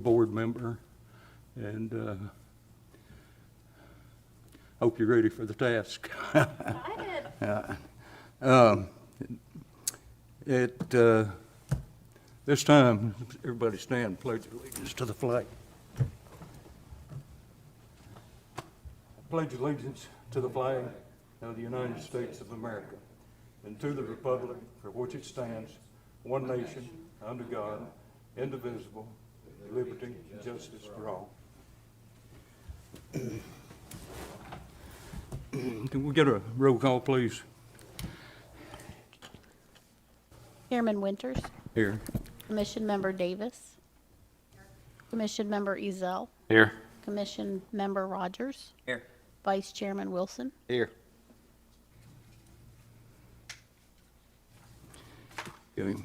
board member, and hope you're ready for the task. This time, everybody stand and pledge allegiance to the flag. Pledge allegiance to the flag of the United States of America and to the republic for which it stands, one nation, under God, indivisible, with liberty and justice for all. Can we get a roll call, please? Chairman Winters. Here. Commission Member Davis. Commission Member Ezell. Here. Commission Member Rogers. Here. Vice Chairman Wilson. Here. Okay.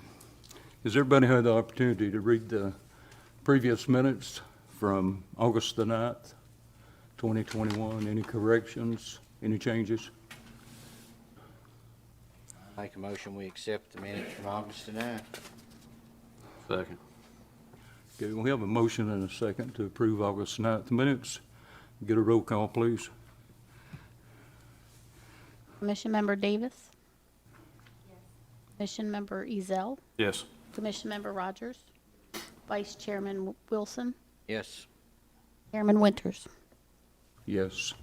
Has everybody had the opportunity to read the previous minutes from August the 9th, 2021? Any corrections, any changes? Make a motion, we accept the minutes from August the 9th. Second. Okay, we have a motion and a second to approve August 9th minutes. Get a roll call, please. Commission Member Davis. Yes. Commission Member Ezell. Yes. Commission Member Rogers. Vice Chairman Wilson. Yes. Chairman Winters. Yes.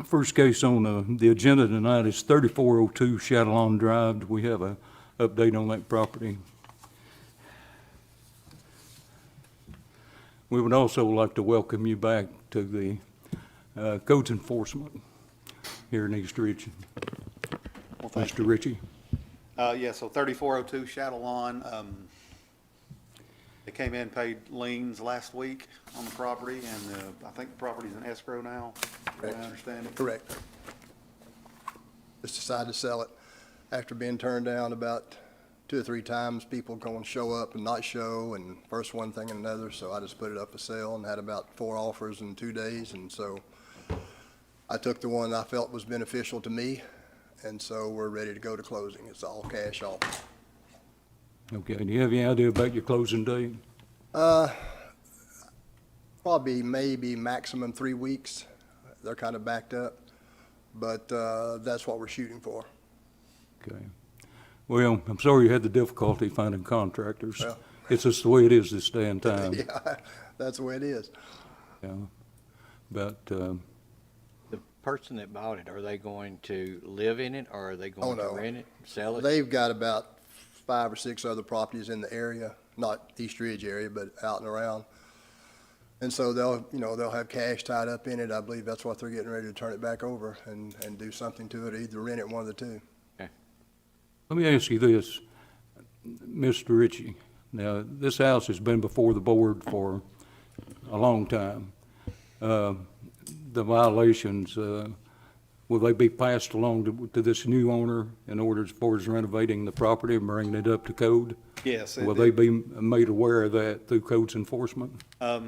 First case on the agenda tonight is 3402 Chatillon Drive. Do we have an update on that property? We would also like to welcome you back to the codes enforcement here in East Ridge. Well, thank Mr. Ritchie. Yeah, so 3402 Chatillon, they came in, paid liens last week on the property, and I think the property's in escrow now, the way I understand it. Correct. Just decided to sell it after being turned down about 2 or 3 times. People going to show up and not show, and first one thing and another, so I just put it up for sale and had about 4 offers in 2 days, and so I took the one I felt was beneficial to me, and so we're ready to go to closing. It's all cash offer. Okay, do you have any idea about your closing date? Probably maybe maximum 3 weeks. They're kind of backed up, but that's what we're shooting for. Okay. Well, I'm sorry you had the difficulty finding contractors. Well. It's just the way it is this day and time. Yeah, that's the way it is. Yeah. But, The person that bought it, are they going to live in it, or are they going to no. rent it, sell it? They've got about 5 or 6 other properties in the area, not East Ridge area, but out and around. And so they'll have cash tied up in it. I believe that's what they're getting ready to turn it back over and do something to it, either rent it, one of the two. let me ask you this, Mr. Ritchie. Now, this house has been before the board for a long time. The violations, will they be passed along to this new owner in order as far as renovating the property and bringing it up to code? Yes. Will they be made aware of that through codes enforcement?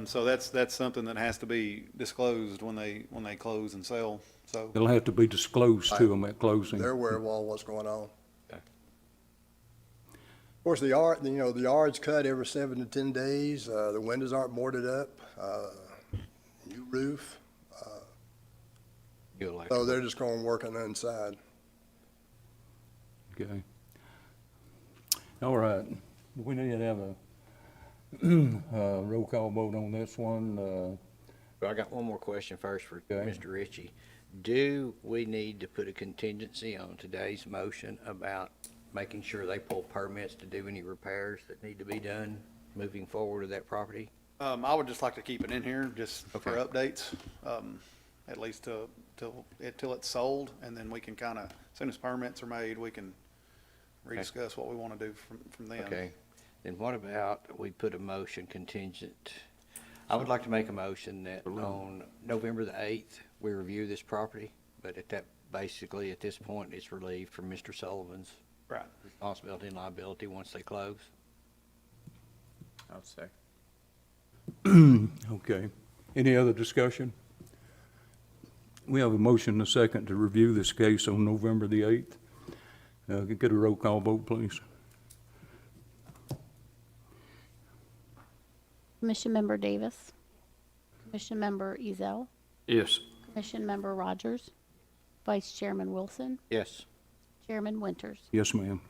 So that's something that has to be disclosed when they close and sell, so. It'll have to be disclosed to them at closing. They're aware of all what's going on. Of course, the yard's cut every 7 to 10 days. The windows aren't boarded up. New roof. So they're just going to work on the inside. Okay. All right. We need to have a roll call vote on this one. Well, I got one more question first for Okay. Mr. Ritchie. Do we need to put a contingency on today's motion about making sure they pull permits to do any repairs that need to be done moving forward with that property? I would just like to keep it in here just for Okay. updates, at least till it's sold, and then we can kind of, as soon as permits are made, we can rediscuss what we want to do from then. Okay, then what about we put a motion contingent? I would like to make a motion that on November the 8th, we review this property, but basically at this point, it's relieved from Mr. Sullivan's Right. responsibility and liability once they close. I'll say. Okay. Any other discussion? We have a motion and a second to review this case on November the 8th. Get a roll call vote, please. Commission Member Davis. Commission Member Ezell. Yes. Commission Member Rogers. Vice Chairman Wilson. Yes. Chairman Winters. Yes, ma'am.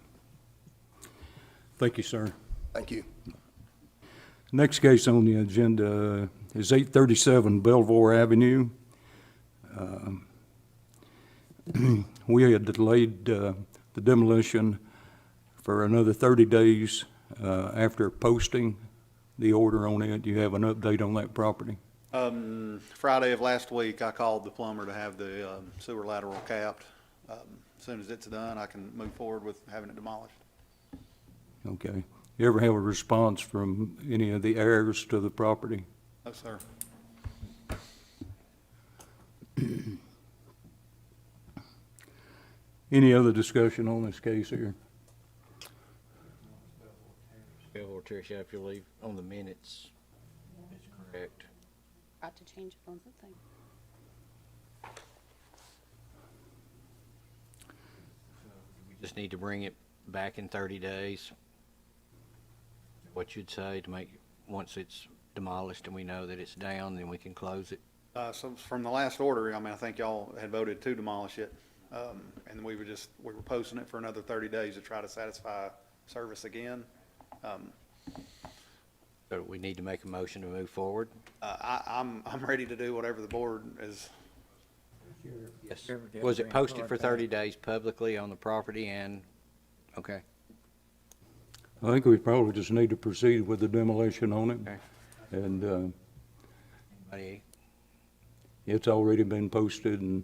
Thank you, sir. Thank you. Next case on the agenda is 837 Belvoir Avenue. We had delayed the demolition for another 30 days after posting the order on it. Do you have an update on that property? Friday of last week, I called the plumber to have the sewer lateral capped. As soon as it's done, I can move forward with having it demolished. Okay. You ever have a response from any of the heirs to the property? No, sir. Any other discussion on this case here? Belvoir Terrace, yeah, if you leave on the minutes, it's correct. Got to change it on the thing. We just need to bring it back in 30 days. What you'd say to make, once it's demolished and we know that it's down, then we can close it. So from the last order, I mean, I think y'all had voted to demolish it. And we were posting it for another 30 days to try to satisfy service again. So we need to make a motion to move forward. I'm ready to do whatever the board is. Yes. Was it posted for 30 days publicly on the property and, okay, I think we probably just need to proceed with the demolition on it. Okay. And anybody, it's already been posted, and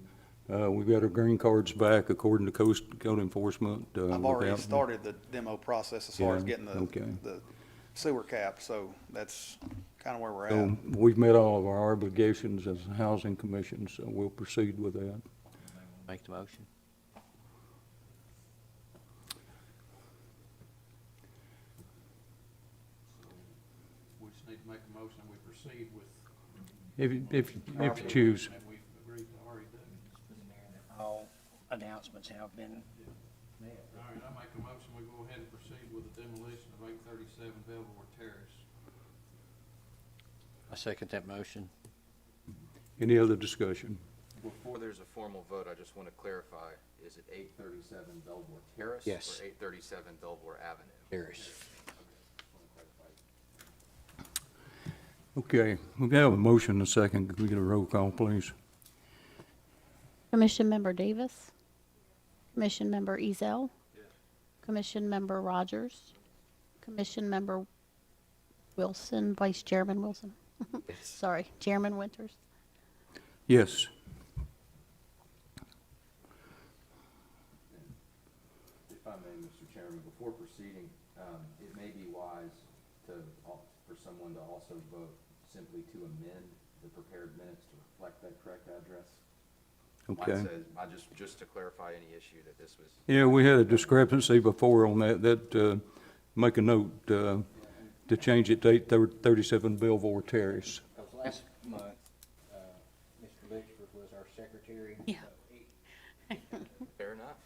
we've got our green cards back according to code enforcement. I've already without- started the demo process as far as Yeah, getting okay. the sewer cap, so that's kind of where we're So at. we've met all of our obligations as a housing commission, so we'll proceed with that. make the motion? We just need to make a motion that we proceed with. If you choose. That we've agreed to already do. All announcements have been made. All right, I make a motion, we go ahead and proceed with the demolition of 837 Belvoir Terrace. I second that motion. Any other discussion? Before there's a formal vote, I just want to clarify, is it 837 Belvoir Terrace? Yes. Or 837 Belvoir Avenue? Terrace. Okay, we have a motion and a second. Could we get a roll call, please? Commission Member Davis. Commission Member Ezell. Commission Member Rogers. Commission Member Wilson, Vice Chairman Wilson. Sorry, Chairman Winters. Yes. If I may, Mr. Chairman, before proceeding, it may be wise for someone to also vote simply to amend the prepared minutes to reflect that correct address. Okay. Mine says, just to clarify any issue that this was. Yeah, we had a discrepancy before on that, make a note, to change it to 837 Belvoir Terrace. Because last month, Mr. Litchford was our secretary. Yeah. So Fair enough.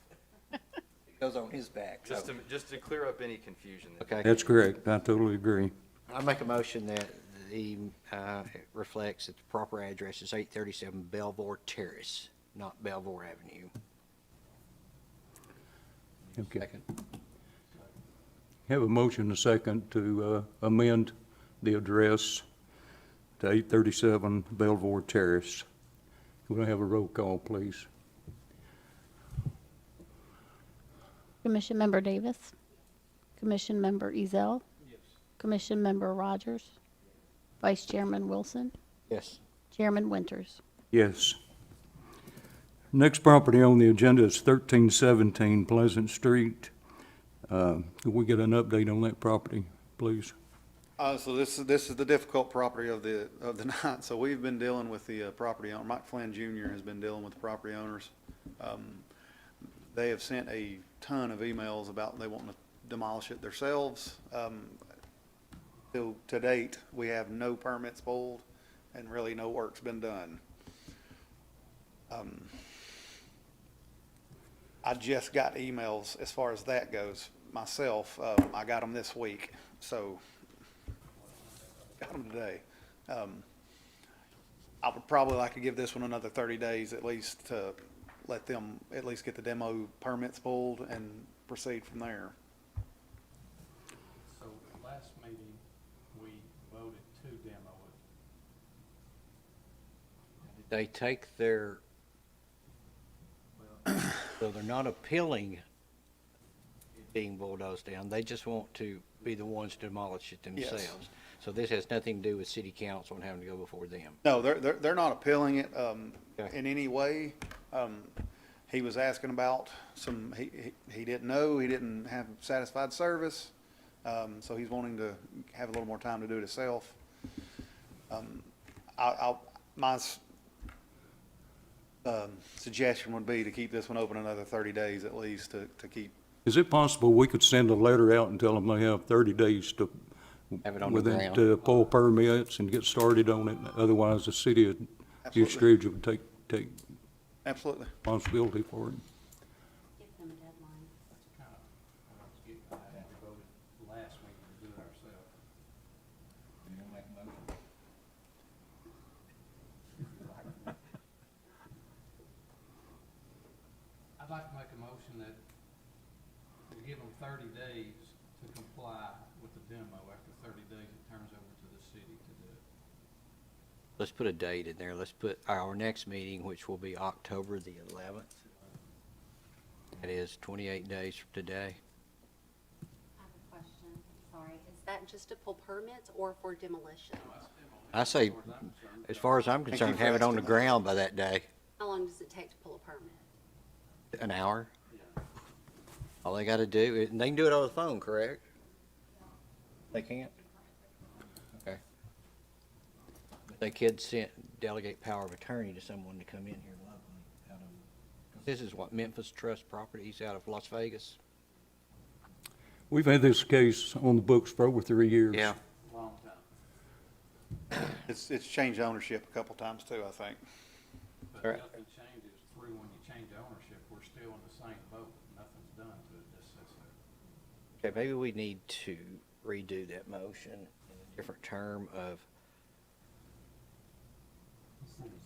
it goes on his back. So Just to clear up any confusion. Okay. That's correct. I totally agree. I make a motion that it reflects that the proper address is 837 Belvoir Terrace, not Belvoir Avenue. Okay. Second. Have a motion and a second to amend the address to 837 Belvoir Terrace. Can we have a roll call, please? Commission Member Davis. Commission Member Ezell. Commission Member Rogers. Vice Chairman Wilson. Yes. Chairman Winters. Yes. Next property on the agenda is 1317 Pleasant Street. Could we get an update on that property, please? So this is the difficult property of the night. So we've been dealing with the property owner. Mike Flynn Jr. has been dealing with the property owners. They have sent a ton of emails about they want to demolish it themselves. To date, we have no permits pulled and really no work's been done. I just got emails as far as that goes myself. I got them this week, so got them today. I would probably like to give this one another 30 days at least to let them at least get the demo permits pulled and proceed from there. So last meeting, we voted to demo it. They take their, so they're not appealing it being bulldozed down. They just want to be the ones to demolish it Yes. themselves. So this has nothing to do with city council and having to go before them. No, they're not appealing it, Okay. in any way. He was asking about some, he didn't know, he didn't have satisfied service, so he's wanting to have a little more time to do it himself. My suggestion would be to keep this one open another 30 days at least to keep, Is it possible we could send a letter out and tell them they have 30 days to, Have it on the with it, ground. to pull permits and get started on it? Otherwise, the city of Absolutely. East would take absolutely. responsibility for it. Give them a deadline. That's kind of what I was getting at. We voted last meeting to do it ourselves. You gonna make a motion? I'd like to make a motion that we give them 30 days to comply with the demo. After 30 days, it turns over to the city to do it. Let's put a date in there. Let's put our next meeting, which will be October the 11th. That is 28 days from today. I have a question, sorry. Is that just to pull permits or for demolition? I say, as far as I'm concerned, for have it on the asking. ground by that day. How long does it take to pull a permit? An hour. All they gotta do, and they can do it on the phone, correct? They can't? Okay. But they could delegate power of attorney to someone to come in here locally out of, this is what, Memphis Trust Properties out of Las Vegas? We've had this case on the books for over 3 years. Yeah. Long time. It's changed ownership a couple times too, I think. But Right. nothing changes through when you change ownership. We're still in the same boat. Nothing's done to it. Just sits there. Okay, maybe we need to redo that motion in a different term of,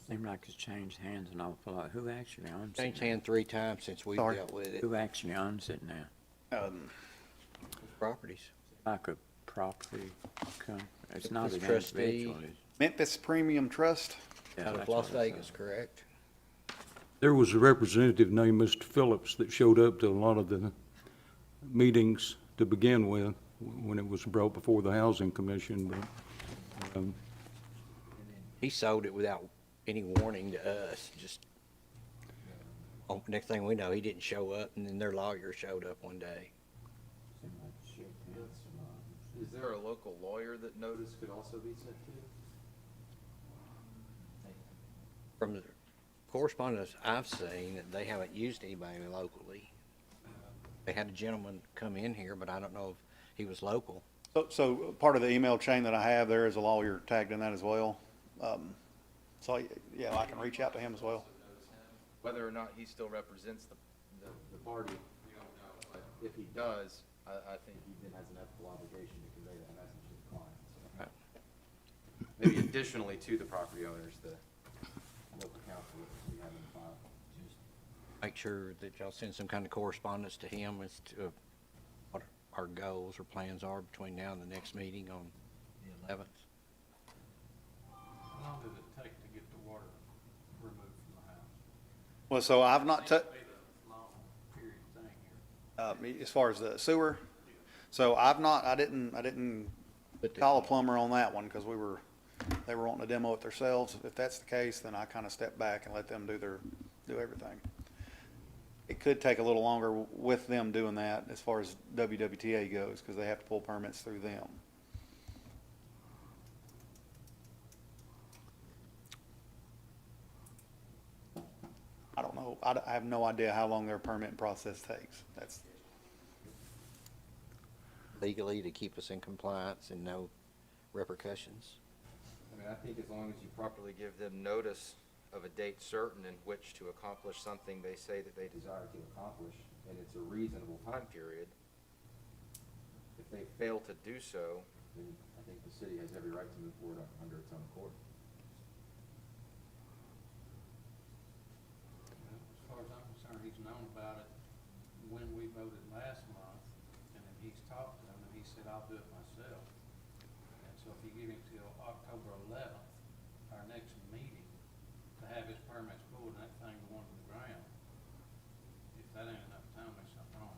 Seemed like it's changed hands an awful lot. Who actually owns it? changed now? hand 3 times since we've Sorry. dealt with it, Who actually owns it now? properties. Like a property company? It's not It's an trustee. individual, is it? Memphis Premium Trust. Yeah, Out of that's Las what I Vegas, thought. correct? There was a representative named Mr. Phillips that showed up to a lot of the meetings to begin with, when it was brought before the Housing Commission, but, He sold it without any warning to us, just, oh, next thing we know, he didn't show up, and then their lawyer showed up one day. Seemed like it shook hands. Is there a local lawyer that notice could also be sent to? From the correspondence I've seen, they haven't used anybody locally. They had a gentleman come in here, but I don't know if he was local. So part of the email chain that I have, there is a lawyer tagged in that as well. So, yeah, I can reach out to him as well. Whether or not he still represents the party, we don't know, but if he does, I think he then has an ethical obligation to convey that message to the client, so. Right. Maybe additionally to the property owners, the local council that we have in the file. Make sure that y'all send some kind of correspondence to him as to what our goals or plans are between now and the next meeting on the 11th. How long does it take to get the water removed from the house? Well, so I've not Seems touched, to be the long period thing here. as far as the sewer, so I didn't call a plumber on that one, because they were wanting to demo it themselves. If that's the case, then I kind of step back and let them do everything. It could take a little longer with them doing that as far as WWTA goes, because they have to pull permits through them. I don't know. I have no idea how long their permitting process takes. That's, Legally, to keep us in compliance and no repercussions. I mean, I think as long as you properly give them notice of a date certain in which to accomplish something they say that they desire to accomplish, and it's a reasonable time period, if they fail to do so, then I think the city has every right to move forward under its own accord. As far as I'm concerned, he's known about it when we voted last month, and then he's talked to him, and he said, I'll do it myself. And so if you give him till October 11th, our next meeting, to have his permits pulled and that thing go under the ground, if that ain't enough time, there's something wrong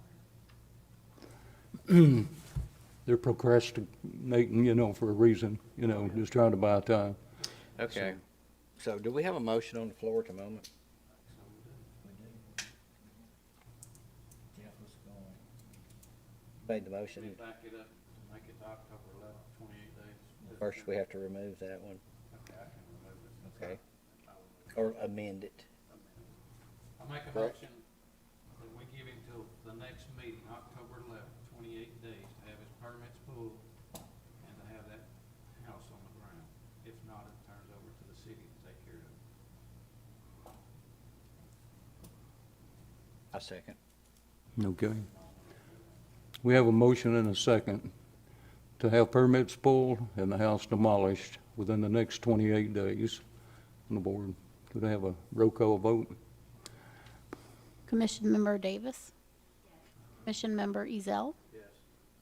here. They're procrastinating, for a reason, just trying to buy time. Okay. So do we have a motion on the floor at the moment? So we do. Jeff was going. Made the We motion. back it up to make it to October 11th, 28 days. First, we have to remove that one, Okay, I can remove it. okay? I will. Or amend it. I'll make a Correct. motion that we give him till the next meeting, October 11th, 28 days, to have his permits pulled and to have that house on the ground. If not, it turns over to the city to take care of it. I second. Okay. We have a motion and a second to have permits pulled and the house demolished within the next 28 days on the board. Could I have a roll call vote? Commission Member Davis? Commission Member Ezell? Yes.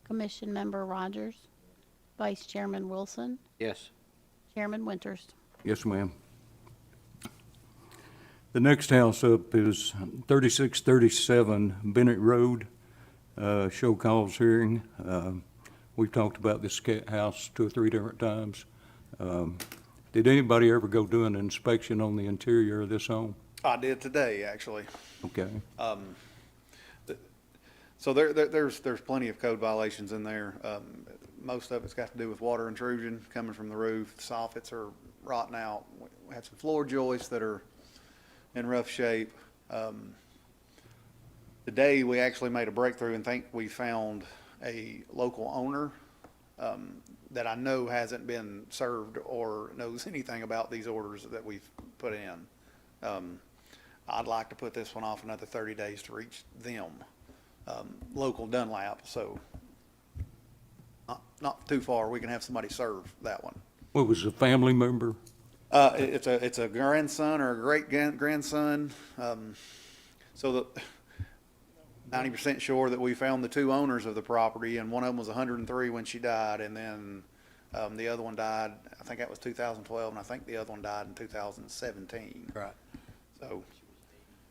Commission Member Rogers? Vice Chairman Wilson? Yes. Chairman Winters? Yes, ma'am. The next house up is 3637 Bennett Road, show cause hearing. We've talked about this house 2 or 3 different times. Did anybody ever go do an inspection on the interior of this home? I did today, actually. Okay, So there's plenty of code violations in there. Most of it's got to do with water intrusion coming from the roof. The soffits are rotting out. We have some floor joists that are in rough shape. Today, we actually made a breakthrough and think we found a local owner that I know hasn't been served or knows anything about these orders that we've put in. I'd like to put this one off another 30 days to reach them, local Dunlap, so not too far. We can have somebody serve that one. what was a family member? It's a grandson or a great grandson. So the 90% sure that we found the 2 owners of the property, and one of them was 103 when she died, and then the other one died, I think that was 2012, and I think the other one died in 2017. Right. So,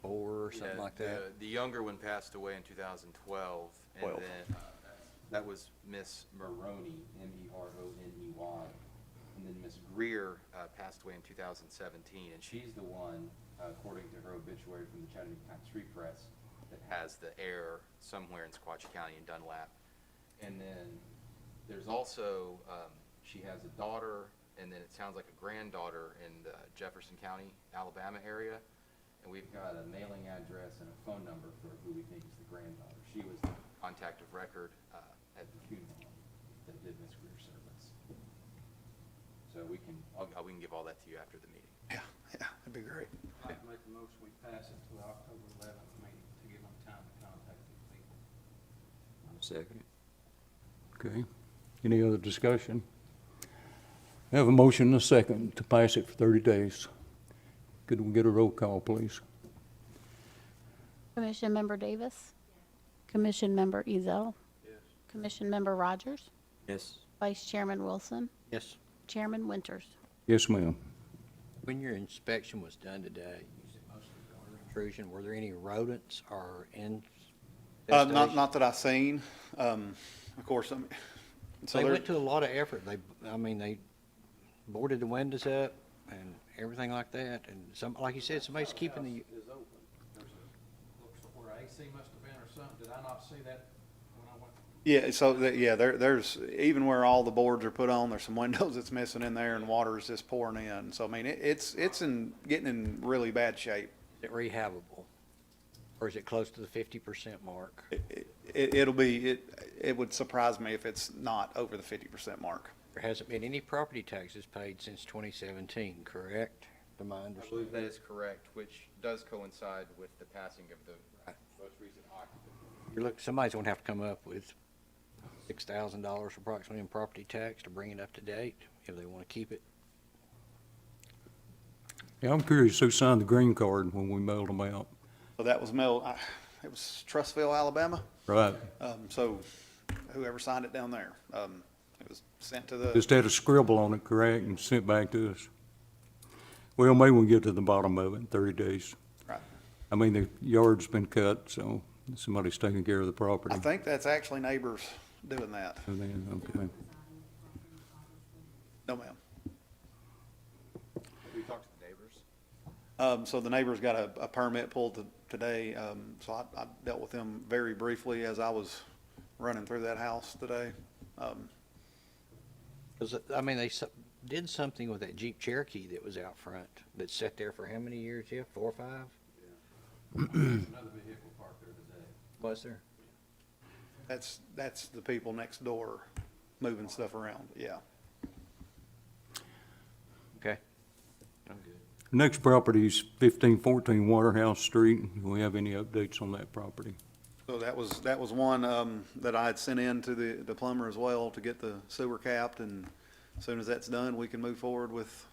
4 or something Yeah, like that. The younger one passed away in 2012, and 12. then that was Miss Maroney, Meroney, and then Miss Greer passed away in 2017, and she's the one, according to her obituary from the Chattanooga Times Street Press, that has the heir somewhere in Sequatchie County in Dunlap. and then there's also, she has a daughter, and then it sounds like a granddaughter in the Jefferson County, Alabama area, and we've got a mailing address and a phone number for who we think is the granddaughter. She was the contact of record. at the funeral that did Miss Greer's service. So we can, We can give all that to you after the meeting. yeah, that'd be great. I'd like to make a motion, we pass it to the October 11th meeting to give them time to contact these people. Second. Okay, any other discussion? I have a motion and a second to pass it for 30 days. Could we get a roll call, please? Commission Member Davis? Commission Member Ezell? Commission Member Rogers? Yes. Vice Chairman Wilson? Yes. Chairman Winters? Yes, ma'am. When your inspection was done today, you said mostly water intrusion, were there any rodents or Not that I've seen, of course, so They there, went to a lot of effort. They boarded the windows up and everything like that, and like you said, somebody's keeping the, Is open. There's looks where AC must have been or something. Did I not see that when I went? yeah, so, there's, even where all the boards are put on, there's some windows that's missing in there, and water is just pouring in. So, I mean, it's getting in really bad shape. is it rehabable? Or is it close to the 50% mark? It would surprise me if it's not over the 50% mark. There hasn't been any property taxes paid since 2017, correct? To my I believe understanding. that is correct, which does coincide with the passing of the most recent occupant. Somebody's gonna have to come up with $6,000 approximately in property tax to bring it up to date, if they want to keep it. Yeah, I'm curious who signed the green card when we mailed them out. So that was mailed, it was Trussville, Alabama. Right. So whoever signed it down there, it was sent to the, Just had a scribble on it, correct, and sent back to us. Well, maybe we'll get to the bottom of it in 30 days. right. I mean, the yard's been cut, so somebody's taking care of the property. I think that's actually neighbors doing that. And then, okay. No, ma'am. Have we talked to the neighbors? So the neighbors got a permit pulled today, so I dealt with them very briefly as I was running through that house today. Because, I mean, did something with that Jeep Cherokee that was out front, that sat there for how many years, Jeff? 4 or 5? Another vehicle parked there today. Was there? That's the people next door moving stuff around, yeah. Okay. I'm good. Next property is 1514 Waterhouse Street. Do we have any updates on that property? So that was one that I had sent in to the plumber as well to get the sewer capped, and as soon as that's done, we can move forward with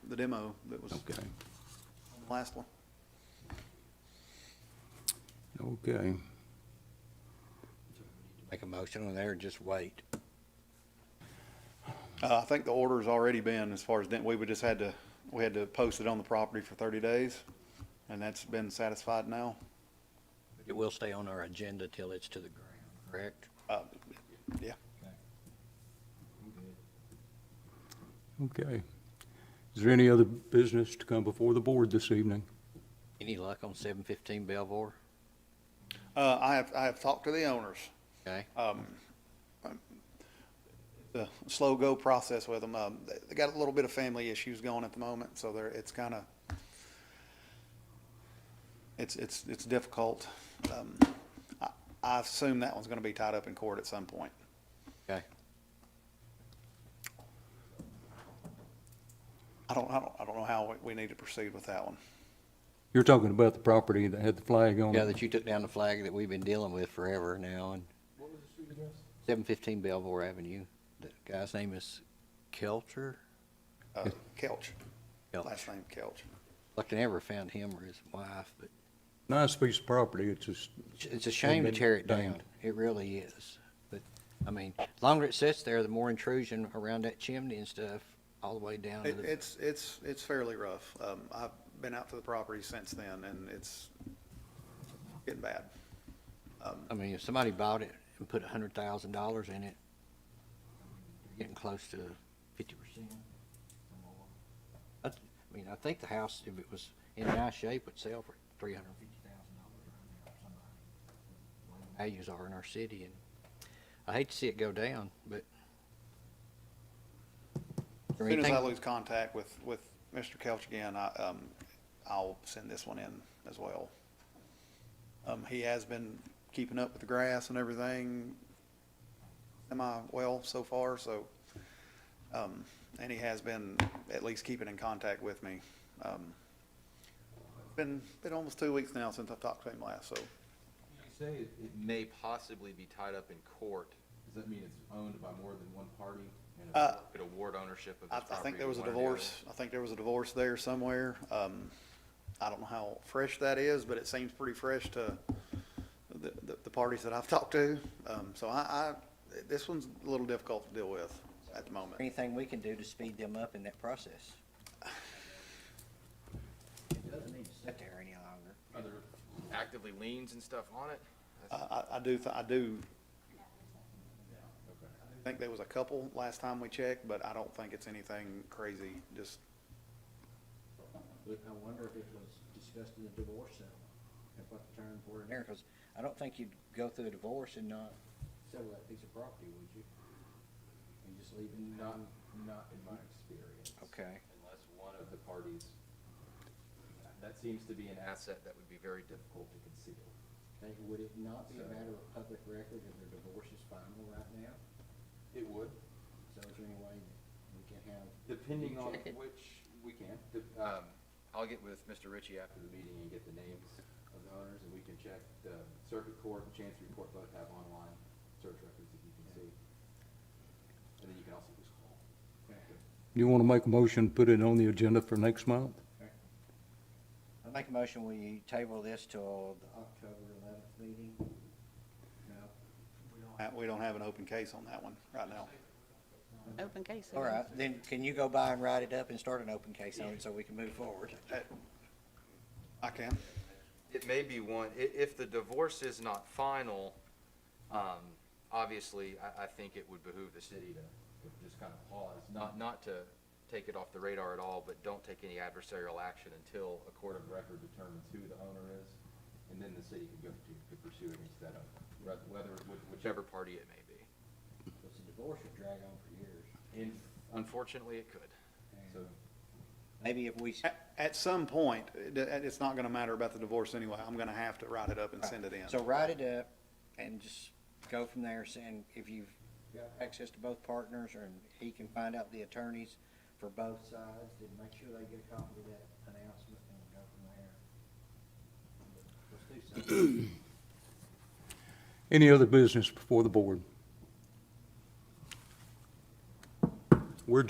the demo that was Okay. the last one. Okay. Make a motion on there and just wait. I think the order's already been, as far as, we would just we had to post it on the property for 30 days, and that's been satisfied now. It will stay on our agenda till it's to the ground, correct? Yeah. Okay. Is there any other business to come before the board this evening? Any luck on 715 Belvoir? I have talked to the owners. Okay. The slow go process with them. They got a little bit of family issues going at the moment, so it's kind of, it's difficult. I assume that one's going to be tied up in court at some point. Okay. I don't know how we need to proceed with that one. You're talking about the property that had the flag on it? Yeah, that you took down the flag that we've been dealing with forever now, and What was the street address? 715 Belvoir Avenue. The guy's name is Kelcher. Kelch, Kelch. last name Kelch. Like they never found him or his wife, but Nice piece of property, it's just, it's a shame to tear it down. Damned. It really is. But, I mean, the longer it sits there, the more intrusion around that chimney and stuff, all the way down to the. It's fairly rough. I've been out to the property since then, and it's getting bad. I mean, if somebody bought it and put $100,000 in it, you're getting close to 50% or more. I mean, I think the house, if it was in nice shape, would sell for $350,000 or somebody. Values are in our city, and I hate to see it go down, but. As soon as I lose contact with Mr. Kelch again, I'll send this one in as well. He has been keeping up with the grass and everything well so far, so, and he has been at least keeping in contact with me. Been almost 2 weeks now since I've talked to him last, so. You say it may possibly be tied up in court. Does that mean it's owned by more than one party? And Could award ownership of I this property think there to was a one or the divorce. I think there was a divorce there somewhere. I don't know how fresh that is, but it seems pretty fresh to the parties that I've talked to. So this one's a little difficult to deal with at the moment. Anything we can do to speed them up in that process? It doesn't need to sit there any longer. Are there actively liens and stuff on it? I do think there was a couple last time we checked, but I don't think it's anything crazy, just. I wonder if it was discussed in the divorce settlement, and what the terms were in there, because I don't think you'd go through a divorce and not sell that piece of property, would you? And just leave it? Not in my experience. Okay. Unless one of the parties, that seems to be an asset that would be very difficult to conceal. Okay, would it not be a matter of public record if their divorce is final right now? It would, So is there any way that we can have? depending on Check it. which, we can. I'll get with Mr. Ritchie after After the meeting and get the names of the owners, and we can check the circuit court and chancery court both have online search records if you can see. and then you can also just call. You want to make a motion, put it on the agenda for next month? I make a motion, we table this till the October 11th meeting. We don't have an open case on that one right now. Open case. All right, then can you go by and write it up and start an open case on it so we can move forward? I can. It may be one, if the divorce is not final, obviously, I think it would behoove the city to just kind of pause, not to take it off the radar at all, but don't take any adversarial action until a court of record determines who the owner is, and then the city could pursue against that owner, whichever party it may be. Because the divorce would drag on for years. Unfortunately, it could. So, Maybe if we, At some point, it's not gonna matter about the divorce anyway. I'm gonna have to write it up and send it in. so write it up and just go from there, saying if you've got access to both partners, or he can find out the attorneys for both sides, then make sure they get a copy of that announcement and go from there. Let's do something. Any other business before the board? We're